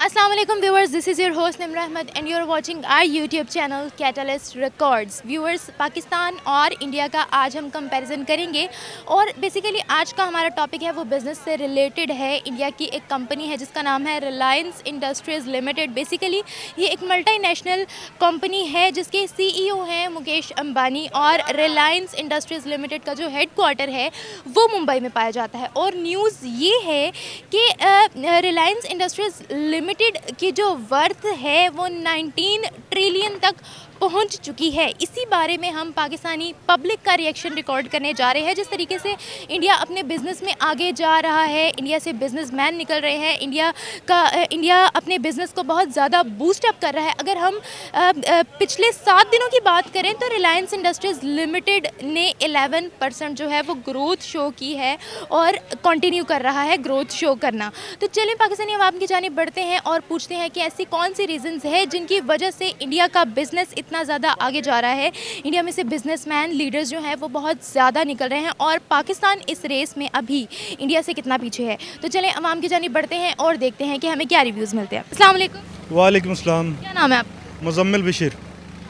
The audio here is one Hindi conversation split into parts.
अस्सलाम वालेकुम viewers, this is your host Nimra Ahmed and you are watching our YouTube channel Catalyst Records. Viewers, Pakistan और इंडिया का आज हम कंपैरिजन करेंगे और बेसिकली आज का हमारा टॉपिक है वो बिज़नेस से रिलेटेड है। इंडिया की एक कंपनी है जिसका नाम है रिलायंस इंडस्ट्रीज़ लिमिटेड। बेसिकली ये एक मल्टीनेशनल कंपनी है जिसके सीईओ हैं मुकेश अंबानी और रिलायंस इंडस्ट्रीज़ लिमिटेड का जो हेडक्वार्टर है वो मुंबई में पाया जाता है। और न्यूज़ ये है कि रिलायंस इंडस्ट्रीज़ लिमिटेड की जो वर्थ है वो 19 ट्रिलियन तक पहुंच चुकी है। इसी बारे में हम पाकिस्तानी पब्लिक का रिएक्शन रिकॉर्ड करने जा रहे हैं। जिस तरीके से इंडिया अपने बिज़नेस में आगे जा रहा है, इंडिया से बिजनेसमैन निकल रहे हैं, इंडिया अपने बिज़नेस को बहुत ज़्यादा बूस्ट अप कर रहा है। अगर हम पिछले 7 दिनों की बात करें तो रिलायंस इंडस्ट्रीज़ लिमिटेड ने 11% जो है वो ग्रोथ शो की है और कंटिन्यू कर रहा है ग्रोथ शो करना। तो चलिए पाकिस्तानी अवाम की जानिब बढ़ते हैं और पूछते हैं कि ऐसी कौन सी रीजंस है जिनकी वजह से इंडिया का बिज़नेस इतना ज़्यादा आगे जा रहा है। इंडिया में से बिजनेसमैन लीडर्स जो हैं वो बहुत ज़्यादा निकल रहे हैं और पाकिस्तान इस रेस में अभी इंडिया से कितना पीछे है। तो चलें अवाम की जानिब बढ़ते हैं और देखते हैं कि हमें क्या रिव्यूज़ मिलते हैं। अस्सलाम वालेकुम। वालेकुम अस्सलाम। क्या नाम है आपका? मुज़म्मिल बशीर।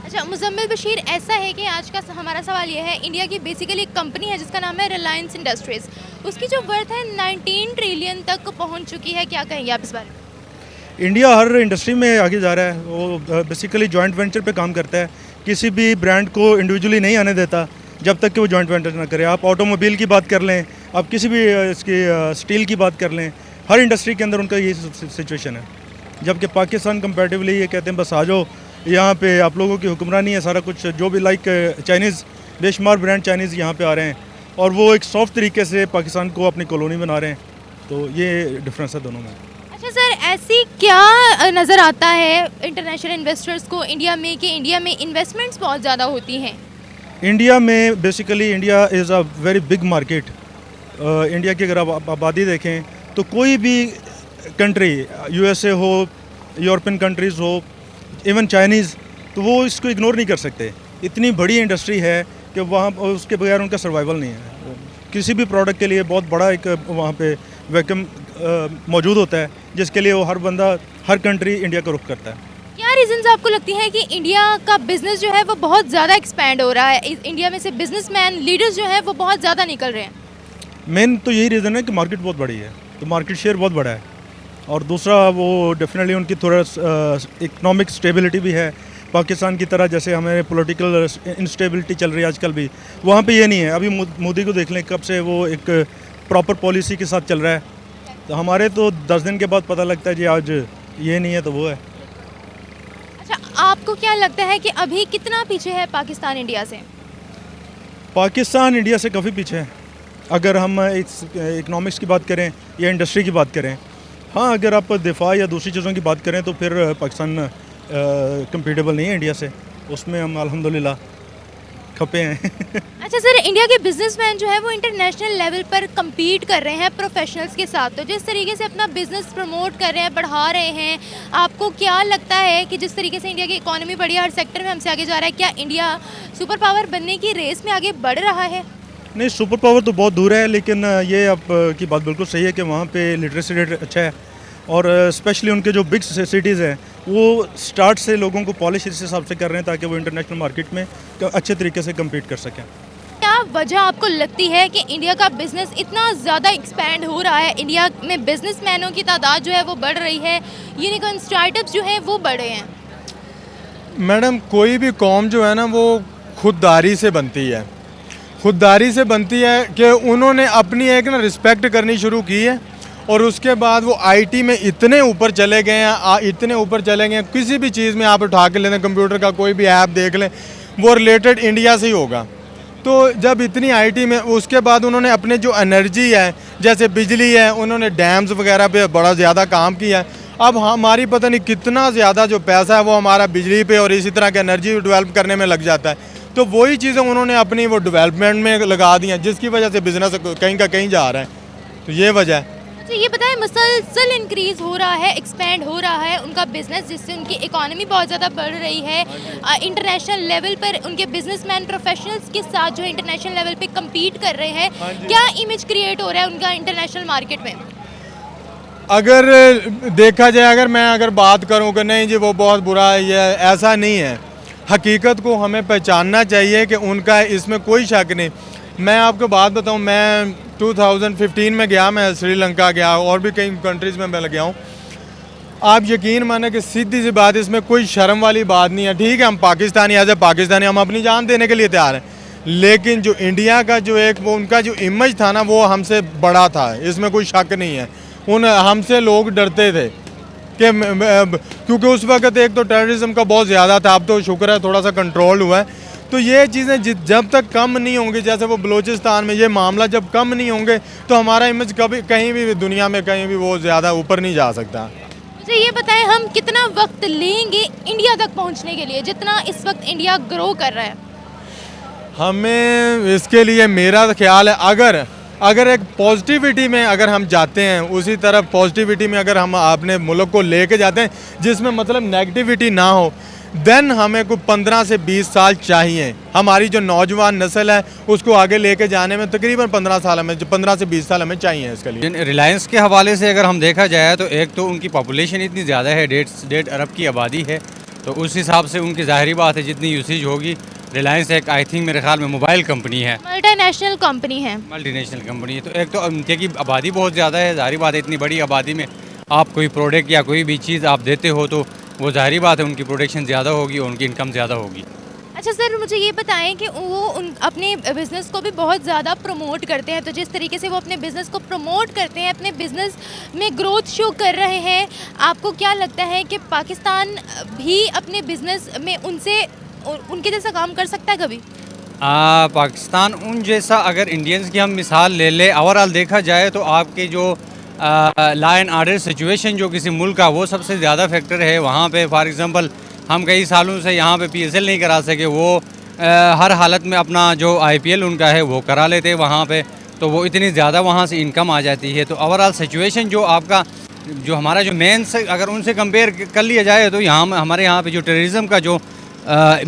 अच्छा, मुज़म्मिल बशीर, ऐसा है कि आज का हमारा सवाल ये है, इंडिया की बेसिकली एक कंपनी है जिसका नाम है रिलायंस इंडस्ट्रीज़, उसकी जो वर्थ है 19 ट्रिलियन तक पहुंच चुकी है। क्या कहेंगे आप इस बारे में? इंडिया हर इंडस्ट्री में आगे जा रहा है। वो बेसिकली जॉइंट वेंचर पे काम करता है, किसी भी ब्रांड को इंडिविजुअली नहीं आने देता जब तक कि वो जॉइंट वेंचर ना करे। आप ऑटोमोबाइल की बात कर लें, आप किसी भी इसकी स्टील की बात कर लें, हर इंडस्ट्री के अंदर उनका ये सिचुएशन है। जबकि पाकिस्तान कंपैरेटिवली ये कहते हैं बस आ जाओ, यहाँ पे आप लोगों की हुक्मरानी है, सारा कुछ जो भी लाइक चाइनीज़ बेशुमार ब्रांड चाइनीज़ यहाँ पे आ रहे हैं और वो एक सॉफ्ट तरीके से पाकिस्तान को अपनी कॉलोनी बना रहे हैं। तो ये डिफरेंस है दोनों में। अच्छा सर, ऐसी क्या नज़र आता है इंटरनेशनल इन्वेस्टर्स को इंडिया में कि इंडिया में इन्वेस्टमेंट्स बहुत ज़्यादा होती हैं? इंडिया में basically India is a very big market. India की अगर आप आबादी देखें तो कोई भी कंट्री, यूएसए हो, यूरोपियन कंट्रीज़ हो, इवन चाइनीज़, तो वो इसको इग्नोर नहीं कर सकते। इतनी बड़ी इंडस्ट्री है कि वहाँ उसके बगैर उनका सर्वाइवल नहीं है। किसी भी प्रोडक्ट के लिए बहुत बड़ा एक वहाँ पे वैक्यूम मौजूद होता है जिसके लिए वो हर बंदा, हर कंट्री इंडिया का रुख करता है। क्या रीजंस आपको लगती है कि इंडिया का बिज़नेस जो है वो बहुत ज़्यादा एक्सपैंड हो रहा है, इंडिया में से बिजनेसमैन लीडर्स जो हैं वो बहुत ज़्यादा निकल रहे हैं? मेन तो यही रीज़न है कि मार्केट बहुत बड़ी है, तो मार्केट शेयर बहुत बड़ा है। और दूसरा वो डेफिनेटली उनकी थोड़ा इकनॉमिक स्टेबिलिटी भी है। पाकिस्तान की तरह जैसे हमें पॉलिटिकल इंस्टेबिलिटी चल रही है आजकल भी, वहाँ पे ये नहीं है। अभी मोदी को देख लें, कब से वो एक प्रॉपर पॉलिसी के साथ चल रहा है। तो हमारे तो 10 दिन के बाद पता लगता है जी आज ये नहीं है तो वो है। अच्छा, आपको क्या लगता है कि अभी कितना पीछे है पाकिस्तान इंडिया से? पाकिस्तान इंडिया से काफ़ी पीछे है अगर हम इकनॉमिक्स की बात करें या इंडस्ट्री की बात करें। हाँ, अगर आप दिफा या दूसरी चीज़ों की बात करें तो फिर पाकिस्तान कंपेटेबल नहीं है इंडिया से, उसमें हम अल्हम्दुलिल्लाह खपे हैं। अच्छा सर, इंडिया के बिजनेसमैन जो है वो इंटरनेशनल लेवल पर compete कर रहे हैं प्रोफेशनल्स के साथ, तो जिस तरीके से अपना बिजनेस प्रमोट कर रहे हैं, बढ़ा रहे हैं, आपको क्या लगता है कि जिस तरीके से इंडिया की इकोनॉमी बढ़ी है, हर सेक्टर में हमसे आगे जा रहा है, क्या इंडिया सुपर पावर बनने की रेस में आगे बढ़ रहा है? नहीं, सुपर पावर तो बहुत दूर है, लेकिन ये आपकी बात बिल्कुल सही है कि वहाँ पे लिटरेसी रेट अच्छा है और स्पेशली उनके जो बिग सिटीज़ हैं वो स्टार्ट से लोगों को पॉलिश इस हिसाब से कर रहे हैं ताकि वो इंटरनेशनल मार्केट में अच्छे तरीके से कम्पीट कर सकें। क्या वजह आपको लगती है कि इंडिया का बिजनेस इतना ज़्यादा एक्सपैंड हो रहा है, इंडिया में बिजनेसमैनों की तादाद जो है वो बढ़ रही है, यूनिकॉर्न स्टार्टअप्स जो हैं वो बढ़े हैं? मैडम, कोई भी कौम जो है ना वो खुददारी से बनती है। खुददारी से बनती है कि उन्होंने अपनी एक ना रिस्पेक्ट करनी शुरू की है और उसके बाद वो आईटी में इतने ऊपर चले गए हैं, इतने ऊपर चले गए हैं। किसी भी चीज़ में आप उठा के लें, कंप्यूटर का कोई भी ऐप देख लें, वो रिलेटेड इंडिया से ही होगा। तो जब इतनी आईटी में, उसके बाद उन्होंने अपने जो एनर्जी है, जैसे बिजली है, उन्होंने डैम्स वगैरह पे बड़ा ज़्यादा काम किया है। अब हमारी पता नहीं कितना ज़्यादा जो पैसा है वो हमारा बिजली पे और इसी तरह के एनर्जी डेवलप करने में लग जाता है। तो वही चीज़ें उन्होंने अपनी वो डेवलपमेंट में लगा दी हैं, जिसकी वजह से बिज़नेस कहीं का कहीं जा रहा है। तो ये वजह है। अच्छा, ये बताएं, मुसलसल इंक्रीज हो रहा है, एक्सपैंड हो रहा है उनका बिजनेस, जिससे उनकी इकोनॉमी बहुत ज़्यादा बढ़ रही है। इंटरनेशनल लेवल पर उनके बिजनेसमैन प्रोफेशनल्स के साथ जो इंटरनेशनल लेवल पे compete कर रहे हैं, क्या इमेज क्रिएट हो रहा है उनका इंटरनेशनल मार्केट में? अगर देखा जाए, अगर बात करूं कि नहीं जी वो बहुत बुरा है, ये ऐसा नहीं है। हकीकत को हमें पहचानना चाहिए कि उनका इसमें कोई शक नहीं। मैं आपको बात बताऊं, मैं 2015 में गया, मैं श्रीलंका गया और भी कई कंट्रीज़ में मैं गया हूँ। आप यकीन माने कि सीधी सी बात, इसमें कोई शर्म वाली बात नहीं है। ठीक है, हम पाकिस्तानी, एज ए पाकिस्तानी हम अपनी जान देने के लिए तैयार हैं, लेकिन जो इंडिया का जो एक वो उनका जो इमेज था ना, वो हमसे बड़ा था, इसमें कोई शक नहीं है। हमसे लोग डरते थे कि क्योंकि उस वक्त एक तो टेररिज्म का बहुत ज़्यादा था, अब तो शुक्र है थोड़ा सा कंट्रोल हुआ है। तो ये चीज़ें जब तक कम नहीं होंगी, जैसे वो बलूचिस्तान में ये मामला जब कम नहीं होंगे, तो हमारा इमेज कभी कहीं भी दुनिया में कहीं भी वो ज़्यादा ऊपर नहीं जा सकता। मुझे ये बताएं, हम कितना वक्त लेंगे इंडिया तक पहुंचने के लिए, जितना इस वक्त इंडिया ग्रो कर रहा है? हमें इसके लिए मेरा ख्याल है, अगर एक पॉजिटिविटी में अगर हम जाते हैं, उसी तरफ पॉजिटिविटी में अगर हम अपने मुल्क को लेके जाते हैं, जिसमें मतलब नेगेटिविटी ना हो, देन हमें को 15 से 20 साल चाहिए। हमारी जो नौजवान नस्ल है उसको आगे लेके जाने में तकरीबन 15 से 20 साल हमें चाहिए इसके लिए। रिलायंस के हवाले से अगर हम देखा जाए तो एक तो उनकी पॉपुलेशन इतनी ज़्यादा है, 1.5 अरब की आबादी है, तो उस हिसाब से उनकी ज़ाहिरी बात है जितनी यूसेज होगी। रिलायंस एक आई थिंक मेरे ख्याल में मोबाइल कंपनी है, मल्टीनेशनल कंपनी है। मल्टीनेशनल कंपनी है, तो एक तो उनकी आबादी बहुत ज़्यादा है। ज़ाहिरी बात है इतनी बड़ी आबादी में आप कोई प्रोडक्ट या कोई भी चीज़ आप देते हो तो वो ज़ाहिरी बात है उनकी प्रोडक्शन ज़्यादा होगी और उनकी इनकम ज़्यादा होगी। अच्छा सर, मुझे ये बताएं कि वो अपने बिज़नेस को भी बहुत ज़्यादा प्रमोट करते हैं, तो जिस तरीके से वो अपने बिज़नेस को प्रमोट करते हैं, अपने बिज़नेस में ग्रोथ शो कर रहे हैं, आपको क्या लगता है कि पाकिस्तान भी अपने बिज़नेस में उनके जैसा काम कर सकता है कभी? पाकिस्तान उन जैसा, अगर इंडियंस की हम मिसाल ले लें, ओवरऑल देखा जाए तो आपके जो लॉ एंड आर्डर सिचुएशन जो किसी मुल्क का, वो सबसे ज़्यादा फैक्टर है वहाँ पे। फॉर एग्ज़ाम्पल हम कई सालों से यहाँ पे PSL नहीं करा सके, वो हर हालत में अपना जो IPL उनका है वो करा लेते वहाँ पे, तो वो इतनी ज़्यादा वहाँ से इनकम आ जाती है। तो ओवरऑल सिचुएशन जो आपका जो हमारा जो मेन से अगर उनसे कंपेयर कर लिया जाए तो यहाँ हमारे यहाँ पे जो टेररिज्म का जो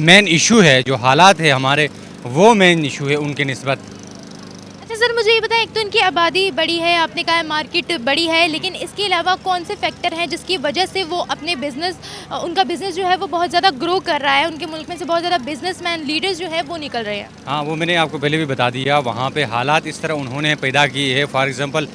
मेन इशू है, जो हालात है हमारे, वो मेन इशू है उनके निस्बत। अच्छा सर, मुझे ये बताएं, एक तो इनकी आबादी बड़ी है, आपने कहा है मार्केट बड़ी है, लेकिन इसके अलावा कौन से फैक्टर हैं जिसकी वजह से वो अपने उनका बिज़नेस जो है वो बहुत ज़्यादा ग्रो कर रहा है, उनके मुल्क में से बहुत ज़्यादा बिजनेसमैन लीडर्स जो है वो निकल रहे हैं? हाँ, वो मैंने आपको पहले भी बता दिया, वहाँ पे हालात इस तरह उन्होंने पैदा किए है। फॉर एग्ज़ाम्पल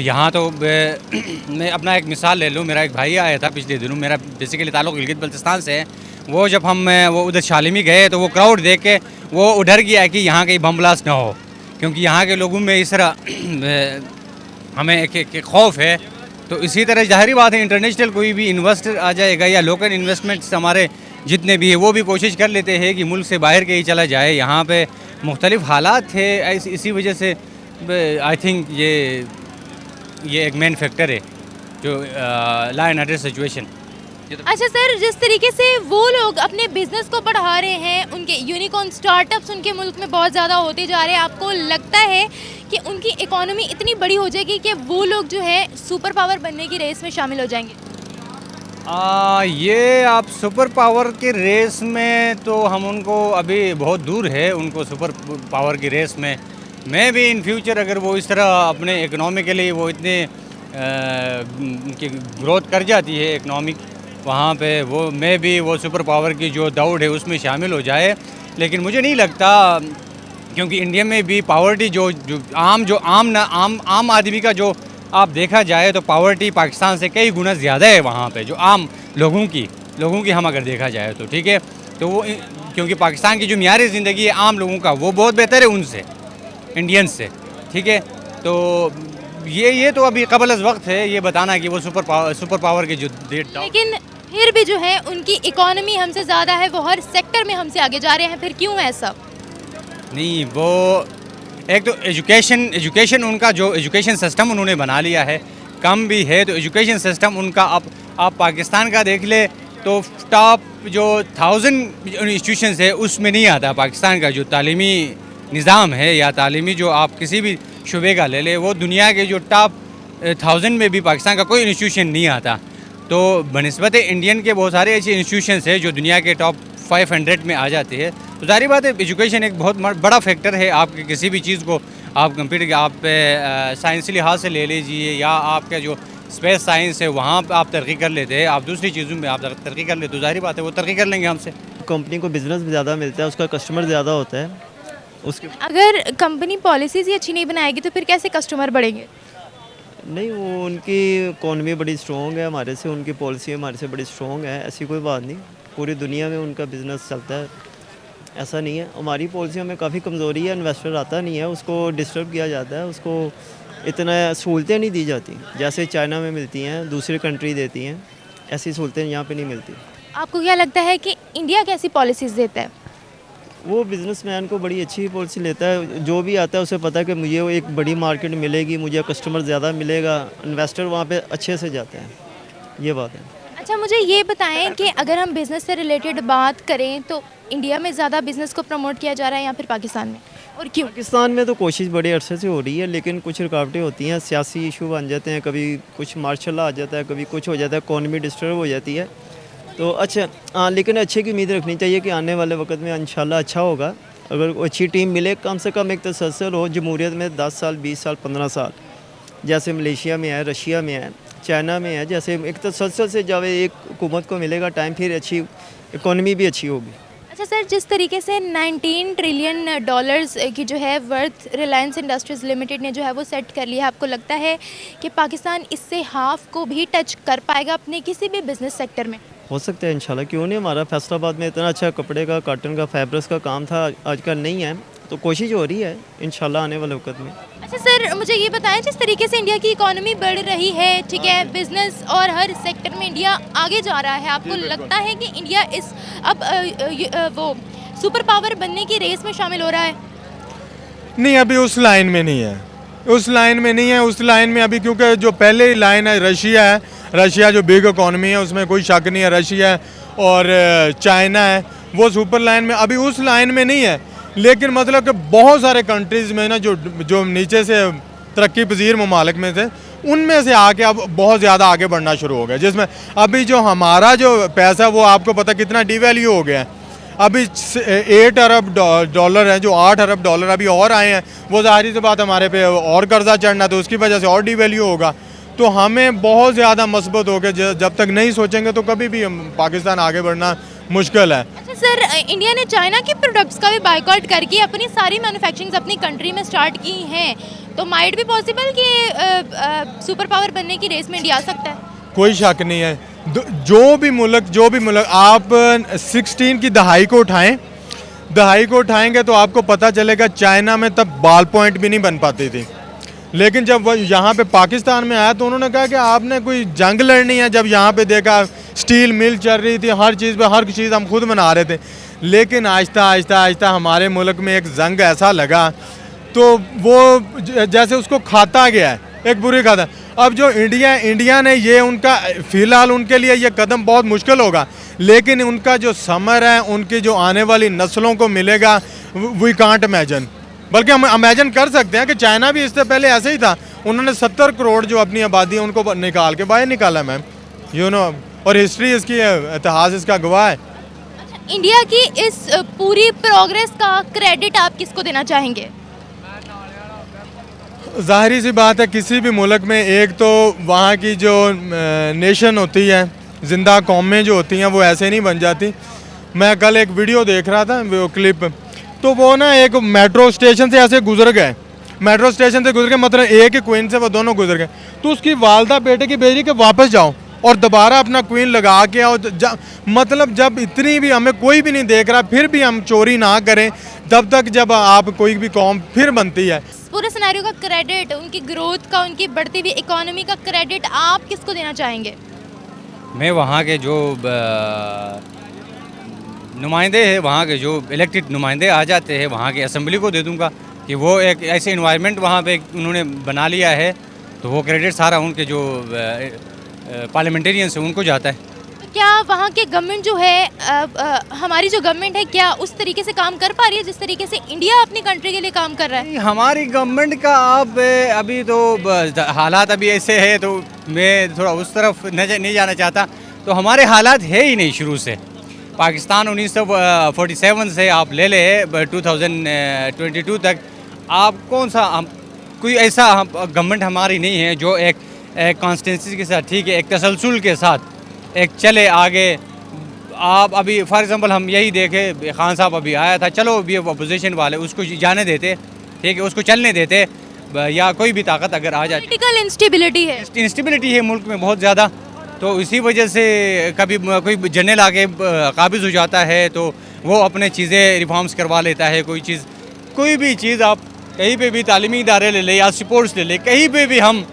यहाँ तो मैं अपना एक मिसाल ले लूँ, मेरा एक भाई आया था पिछले दिनों, मेरा बेसिकली ताल्लुक़ गिलगित बल्तिस्तान से है। वो जब हम वो उधर शालिमी गए तो वो क्राउड देख के वो उधर गया कि यहाँ कहीं बम ब्लास्ट ना हो, क्योंकि यहाँ के लोगों में इस तरह हमें एक खौफ है। तो इसी तरह ज़ाहिरी बात है इंटरनेशनल कोई भी इन्वेस्टर आ जाएगा या लोकल इन्वेस्टमेंट्स हमारे जितने भी है वो भी कोशिश कर लेते हैं कि मुल्क से बाहर कहीं चला जाए। यहाँ पे मुख्तलिफ हालात है, इसी वजह से आई थिंक ये एक मेन फैक्टर है जो लॉ एंड ऑर्डर सिचुएशन। अच्छा सर, जिस तरीके से वो लोग अपने बिजनेस को बढ़ा रहे हैं, उनके यूनिकॉर्न स्टार्टअप्स उनके मुल्क में बहुत ज़्यादा होते जा रहे हैं, आपको लगता है कि उनकी इकोनॉमी इतनी बड़ी हो जाएगी कि वो लोग जो है सुपर पावर बनने की रेस में शामिल हो जाएंगे? ये आप सुपर पावर की रेस में तो हम उनको अभी बहुत दूर है, उनको सुपर पावर की रेस में। मैं भी इन फ्यूचर अगर वो इस तरह अपने इकोनॉमिकली वो इतने उनकी ग्रोथ कर जाती है इकोनॉमिक वहाँ पे, वो मैं भी वो सुपर पावर की जो दौड़ है उसमें शामिल हो जाए। लेकिन मुझे नहीं लगता, क्योंकि इंडिया में भी पावर्टी जो आम आदमी का जो आप देखा जाए तो पावर्टी पाकिस्तान से कई गुना ज़्यादा है वहाँ पे, जो आम लोगों की हम अगर देखा जाए तो ठीक है। तो वो क्योंकि पाकिस्तान की जो मियारी ज़िंदगी है आम लोगों का वो बहुत बेहतर है उनसे, इंडियंस से, ठीक है। तो ये तो अभी कबल अज़ वक्त है ये बताना कि वो सुपर पावर की जो डेट, लेकिन फिर भी जो है उनकी इकोनॉमी हमसे ज़्यादा है, वो हर सेक्टर में हमसे आगे जा रहे हैं, फिर क्यों ऐसा? नहीं, वो एक तो एजुकेशन उनका जो एजुकेशन सिस्टम उन्होंने बना लिया है कम भी है। तो एजुकेशन सिस्टम उनका आप पाकिस्तान का देख ले तो टॉप जो 1000 इंस्टीट्यूशंस है उसमें नहीं आता। पाकिस्तान का जो तालीमी निज़ाम है या तालीमी जो आप किसी भी शुबे का ले ले, वो दुनिया के जो टॉप 1000 में भी पाकिस्तान का कोई इंस्टीट्यूशन नहीं आता। तो बनस्बत इंडियन के बहुत सारे ऐसे इंस्टीट्यूशंस हैं जो दुनिया के टॉप 500 में आ जाते हैं। तो जारी बात है एजुकेशन एक बहुत बड़ा फैक्टर है। आपके किसी भी चीज़ को आप कंप्यूटर के आप साइंसी लिहाज से ले लीजिए या आपका जो स्पेस साइंस है, वहाँ पे आप तरक्की कर लेते हैं, आप दूसरी चीज़ों में आप तरक्की कर लेते, तो जाहिर बात है वो तरक्की कर लेंगे हमसे। कंपनी को बिजनेस ज़्यादा मिलता है, उसका कस्टमर ज़्यादा होता है उसके। अगर कंपनी पॉलिसीज़ ही अच्छी नहीं बनाएगी तो फिर कैसे कस्टमर बढ़ेंगे? नहीं, वो उनकी इकॉनमी बड़ी स्ट्रॉन्ग है हमारे से, उनकी पॉलिसी हमारे से बड़ी स्ट्रॉन्ग है, ऐसी कोई बात नहीं। पूरी दुनिया में उनका बिज़नेस चलता है, ऐसा नहीं है। हमारी पॉलिसियों में काफ़ी कमज़ोरी है, इन्वेस्टर आता नहीं है, उसको डिस्टर्ब किया जाता है, उसको इतना सहूलतें नहीं दी जाती जैसे चाइना में मिलती हैं, दूसरी कंट्री देती हैं, ऐसी सहूलतें यहाँ पे नहीं मिलती। आपको क्या लगता है कि इंडिया कैसी पॉलिसीज़ देता है? वो बिजनेसमैन को बड़ी अच्छी पॉलिसी लेता है, जो भी आता है उसे पता है कि मुझे वो एक बड़ी मार्केट मिलेगी, मुझे कस्टमर ज़्यादा मिलेगा, इन्वेस्टर वहाँ पे अच्छे से जाते हैं, ये बात है। अच्छा, मुझे ये बताएं कि अगर हम बिज़नेस से रिलेटेड बात करें तो इंडिया में ज़्यादा बिज़नेस को प्रमोट किया जा रहा है या फिर पाकिस्तान में, और क्यों? पाकिस्तान में तो कोशिश बड़े अरसे से हो रही है, लेकिन कुछ रुकावटें होती हैं, सियासी इशू बन जाते हैं, कभी कुछ मार्शल आ जाता है, कभी कुछ हो जाता है, इकॉनमी डिस्टर्ब हो जाती है। तो अच्छा, हाँ, लेकिन अच्छे की उम्मीद रखनी चाहिए कि आने वाले वक्त में इंशाल्लाह अच्छा होगा। अगर अच्छी टीम मिले, कम से कम एक तसलसल हो जमहूरियत में 10 साल 20 साल 15 साल, जैसे मलेशिया में है, रशिया में है, चाइना में है, जैसे एक तसलसल से जब एक हुकूमत को मिलेगा टाइम, फिर अच्छी इकॉनमी भी अच्छी होगी। अच्छा सर, जिस तरीके से 19 ट्रिलियन डॉलर्स की जो है वर्थ रिलायंस इंडस्ट्रीज़ लिमिटेड ने जो है वो सेट कर लिया है, आपको लगता है कि पाकिस्तान इससे हाफ को भी टच कर पाएगा अपने किसी भी बिजनेस सेक्टर में? हो सकता है इंशाल्लाह, क्यों नहीं। हमारा फैसलाबाद में इतना अच्छा कपड़े का, कॉटन का, फैब्रिक्स का काम था, आजकल नहीं है, तो कोशिश हो रही है इंशाल्लाह आने वाले वक्त में। अच्छा सर, मुझे ये बताएं, जिस तरीके से इंडिया की इकोनॉमी बढ़ रही है, ठीक है, बिजनेस और हर सेक्टर में इंडिया आगे जा रहा है, आपको लगता है कि इंडिया इस अब वो सुपर पावर बनने की रेस में शामिल हो रहा है? नहीं, अभी उस लाइन में नहीं है, उस लाइन में नहीं है, उस लाइन में अभी, क्योंकि जो पहले लाइन है रशिया है, रशिया जो बिग इकॉनमी है उसमें कोई शक नहीं है, रशिया है, और चाइना है, वो सुपर लाइन में, अभी उस लाइन में नहीं है। लेकिन मतलब कि बहुत सारे कंट्रीज़ में ना जो नीचे से तरक्की पजीर ममालिक में थे, उनमें से आके अब बहुत ज़्यादा आगे बढ़ना शुरू हो गया, जिसमें अभी जो हमारा जो पैसा वो आपको पता कितना डिवैल्यू हो गया है। अभी 8 अरब डॉलर है, जो 8 अरब डॉलर अभी और आए हैं, वो ज़ाहिर सी बात हमारे पे और कर्जा चढ़ना, तो उसकी वजह से और डिवैल्यू होगा। तो हमें बहुत ज़्यादा मस्बत हो गया, जब तक नहीं सोचेंगे तो कभी भी पाकिस्तान आगे बढ़ना मुश्किल है। अच्छा सर, इंडिया ने चाइना के प्रोडक्ट्स का भी बाइकआउट करके अपनी सारी मैन्युफैक्चरिंग अपनी कंट्री में स्टार्ट की हैं, तो माइट भी पॉसिबल कि सुपर पावर बनने की रेस में इंडिया आ सकता है? कोई शक नहीं है। जो भी मुल्क आप 16 की दहाई को उठाएंगे तो आपको पता चलेगा चाइना में तब बाल पॉइंट भी नहीं बन पाती थी, लेकिन जब वो यहाँ पे पाकिस्तान में आया तो उन्होंने कहा कि आपने कोई जंग लड़नी है। जब यहाँ पे देखा स्टील मिल चल रही थी, हर चीज़ हम खुद बना रहे थे, लेकिन आहिस्ता आहिस्ता हमारे मुल्क में एक जंग ऐसा लगा तो वो जैसे उसको खाता गया है, एक बुरी खाता। अब जो इंडिया ने ये उनका फ़िलहाल उनके लिए ये कदम बहुत मुश्किल होगा, लेकिन उनका जो समर है, उनकी जो आने वाली नस्लों को मिलेगा, वी कांट इमेजिन। बल्कि हम इमेजिन कर सकते हैं कि चाइना भी इससे पहले ऐसे ही था, उन्होंने 70 करोड़ जो अपनी आबादी है उनको निकाल के बाहर निकाला मैम, यू नो, और हिस्ट्री इसकी इतिहास इसका गवाह है। अच्छा, इंडिया की इस पूरी प्रोग्रेस का क्रेडिट आप किसको देना चाहेंगे? ज़ाहिरी सी बात है, किसी भी मुल्क में एक तो वहाँ की जो नेशन होती है, ज़िंदा कौमें जो होती हैं, वो ऐसे नहीं बन जाती। मैं कल एक वीडियो देख रहा था, वो क्लिप, तो वो ना एक मेट्रो स्टेशन से ऐसे गुजर गए, मतलब एक ही क्वीन से वो दोनों गुजर गए, तो उसकी वालदा बेटे की भेज रही कि वापस जाओ और दोबारा अपना क्वीन लगा के आओ। मतलब जब इतनी भी हमें कोई भी नहीं देख रहा, फिर भी हम चोरी ना करें तब तक जब आप कोई भी कौम फिर बनती है। पूरे सिनेरियो का क्रेडिट, उनकी ग्रोथ का, उनकी बढ़ती हुई इकोनॉमी का क्रेडिट आप किसको देना चाहेंगे? मैं वहाँ के जो नुमाइंदे हैं, वहाँ के जो इलेक्टेड नुमाइंदे आ जाते हैं, वहाँ की असेंबली को दे दूँगा कि वो एक ऐसे इन्वायरमेंट वहाँ पे उन्होंने बना लिया है, तो वो क्रेडिट सारा उनके जो पार्लियामेंटेरियंस हैं उनको जाता है। तो क्या वहाँ के गवर्नमेंट जो है, हमारी जो गवर्नमेंट है, क्या उस तरीके से काम कर पा रही है जिस तरीके से इंडिया अपनी कंट्री के लिए काम कर रहा है? हमारी गवर्नमेंट का आप अभी तो हालात अभी ऐसे है, तो मैं थोड़ा उस तरफ नहीं जाना चाहता। तो हमारे हालात है ही नहीं शुरू से। पाकिस्तान 1947 से आप ले ले 2022 तक, आप कौन सा कोई ऐसा गवर्नमेंट हमारी नहीं है जो एक एक कॉन्स्टेंसी के साथ, ठीक है, एक तसलसल के साथ एक चले आगे। आप अभी फॉर एग्ज़ाम्पल हम यही देखें, खान साहब अभी आया था, चलो ये अपोजिशन वाले उसको जाने देते, ठीक है, उसको चलने देते, या कोई भी ताकत अगर आ जाए। पॉलिटिकल इंस्टेबिलिटी है। इंस्टेबिलिटी है मुल्क में बहुत ज़्यादा, तो इसी वजह से कभी कोई जनरल आके काबिज़ हो जाता है तो वो अपने चीज़ें रिफॉर्म्स करवा लेता है। कोई भी चीज़ आप कहीं पे भी तालीमी इदारे ले लें या स्पोर्ट्स ले लें, कहीं पे भी हम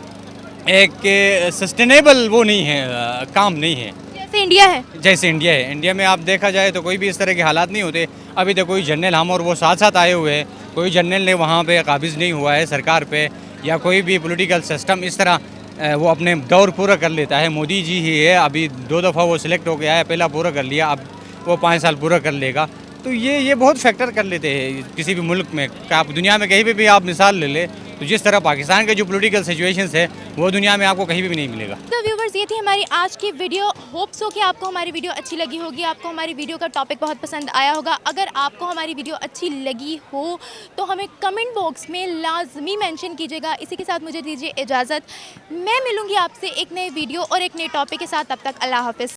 एक सस्टेनेबल वो नहीं है, काम नहीं है जैसे इंडिया है। जैसे इंडिया है। इंडिया में आप देखा जाए तो कोई भी इस तरह के हालात नहीं होते। अभी तक कोई जनरल, हम और वो साथ साथ आए हुए हैं, कोई जनरल ने वहाँ पे काबिज़ नहीं हुआ है सरकार पे, या कोई भी पॉलिटिकल सिस्टम इस तरह वो अपने दौर पूरा कर लेता है। मोदी जी ही है, अभी 2 दफ़ा वो सिलेक्ट हो गया है, पहला पूरा कर लिया, अब वो 5 साल पूरा कर लेगा। तो ये बहुत फैक्टर कर लेते हैं किसी भी मुल्क में। आप दुनिया में कहीं पे भी आप मिसाल ले लें तो जिस तरह पाकिस्तान के जो पॉलिटिकल सिचुएशंस है वो दुनिया में आपको कहीं भी नहीं मिलेगा। तो व्यूवर्स, ये थी हमारी आज की वीडियो। होप सो कि आपको हमारी वीडियो अच्छी लगी होगी, आपको हमारी वीडियो का टॉपिक बहुत पसंद आया होगा। अगर आपको हमारी वीडियो अच्छी लगी हो तो हमें कमेंट बॉक्स में लाजमी मेंशन कीजिएगा। इसी के साथ मुझे दीजिए इजाज़त। मैं मिलूँगी आपसे एक नए वीडियो और एक नए टॉपिक के साथ। तब तक अल्लाह हाफ़िज़।